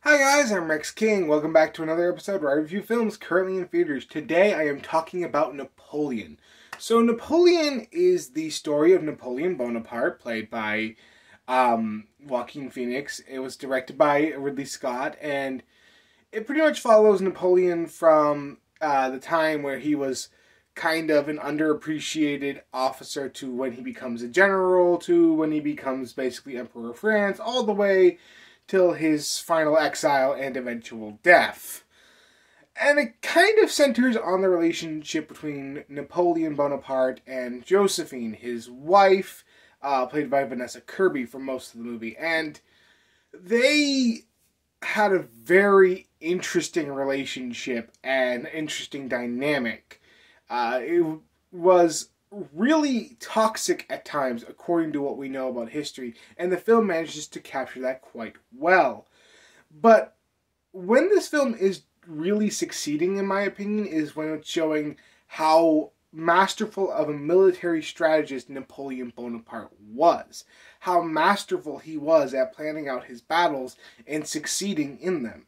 Hi guys, I'm Rex King. Welcome back to another episode where I review films currently in theaters. Today I am talking about Napoleon. So Napoleon is the story of Napoleon Bonaparte, played by Joaquin Phoenix. It was directed by Ridley Scott, and it pretty much follows Napoleon from the time where he was kind of an underappreciated officer to when he becomes a general to when he becomes basically Emperor of France, all the way till his final exile and eventual death. And it kind of centers on the relationship between Napoleon Bonaparte and Josephine, his wife, played by Vanessa Kirby for most of the movie. And they had a very interesting relationship and interesting dynamic. It was really toxic at times, according to what we know about history, and the film manages to capture that quite well. But when this film is really succeeding, in my opinion, is when it's showing how masterful of a military strategist Napoleon Bonaparte was. How masterful he was at planning out his battles and succeeding in them.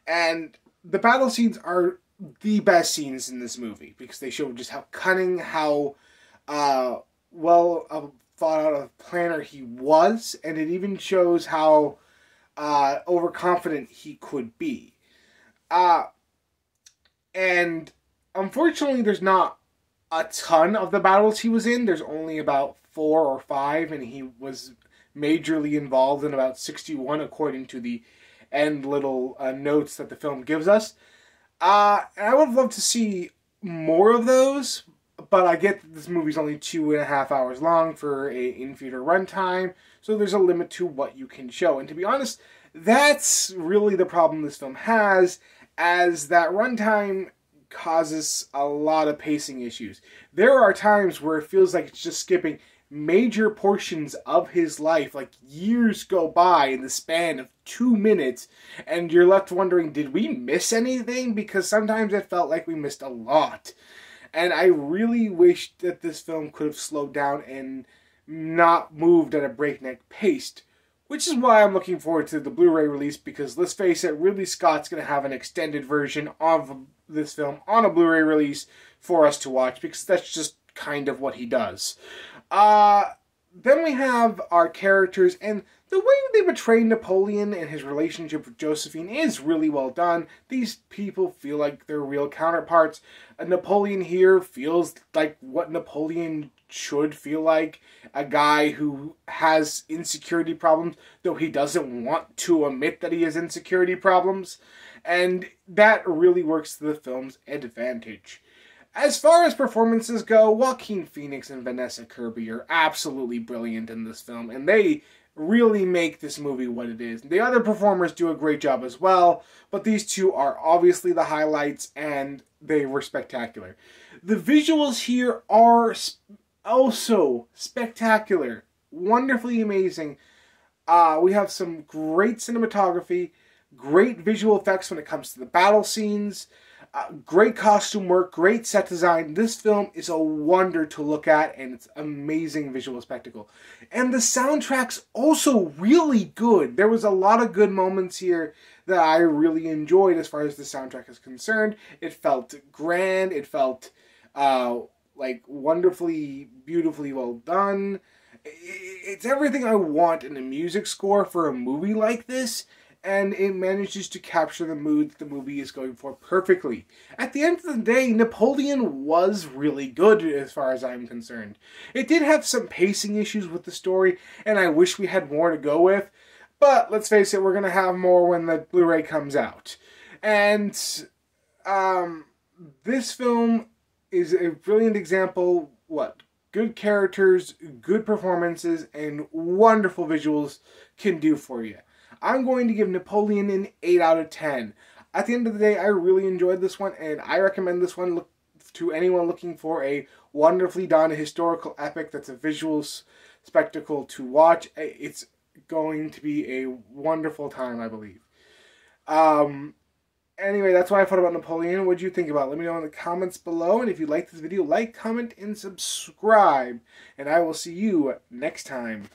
And the battle scenes are the best scenes in this movie, because they show just how cunning, how well thought out of planner he was, and it even shows how overconfident he could be. And unfortunately, there's not a ton of the battles he was in. There's only about 4 or 5, and he was majorly involved in about 61, according to the end little notes that the film gives us. And I would love to see more of those, but I get that this movie's only 2.5 hours long for a in-theater runtime, so there's a limit to what you can show. And to be honest, that's really the problem this film has, as that runtime causes a lot of pacing issues. There are times where it feels like it's just skipping major portions of his life, like years go by in the span of 2 minutes, and you're left wondering, did we miss anything? Because sometimes it felt like we missed a lot. And I really wish that this film could have slowed down and not moved at a breakneck pace. Which is why I'm looking forward to the Blu-ray release, because let's face it, Ridley Scott's going to have an extended version of this film on a Blu-ray release for us to watch, because that's just kind of what he does. Then we have our characters, and the way they portray Napoleon and his relationship with Josephine is really well done. These people feel like they're real counterparts. Napoleon here feels like what Napoleon should feel like. A guy who has insecurity problems, though he doesn't want to admit that he has insecurity problems. And that really works to the film's advantage. As far as performances go, Joaquin Phoenix and Vanessa Kirby are absolutely brilliant in this film, and they really make this movie what it is. The other performers do a great job as well, but these two are obviously the highlights, and they were spectacular. The visuals here are also spectacular, wonderfully amazing. We have some great cinematography, great visual effects when it comes to the battle scenes, great costume work, great set design. This film is a wonder to look at, and it's amazing visual spectacle. And the soundtrack's also really good. There was a lot of good moments here that I really enjoyed as far as the soundtrack is concerned. It felt grand. It felt like wonderfully, beautifully well done. It's everything I want in a music score for a movie like this, and it manages to capture the mood that the movie is going for perfectly. At the end of the day, Napoleon was really good as far as I'm concerned. It did have some pacing issues with the story, and I wish we had more to go with, but let's face it, we're going to have more when the Blu-ray comes out. And this film is a brilliant example what good characters, good performances, and wonderful visuals can do for you. I'm going to give Napoleon an 8 out of 10. At the end of the day, I really enjoyed this one, and I recommend this one to anyone looking for a wonderfully done historical epic that's a visual spectacle to watch. It's going to be a wonderful time, I believe. Anyway, that's what I thought about Napoleon. What did you think about it? Let me know in the comments below, and if you like this video, like, comment, and subscribe. And I will see you next time.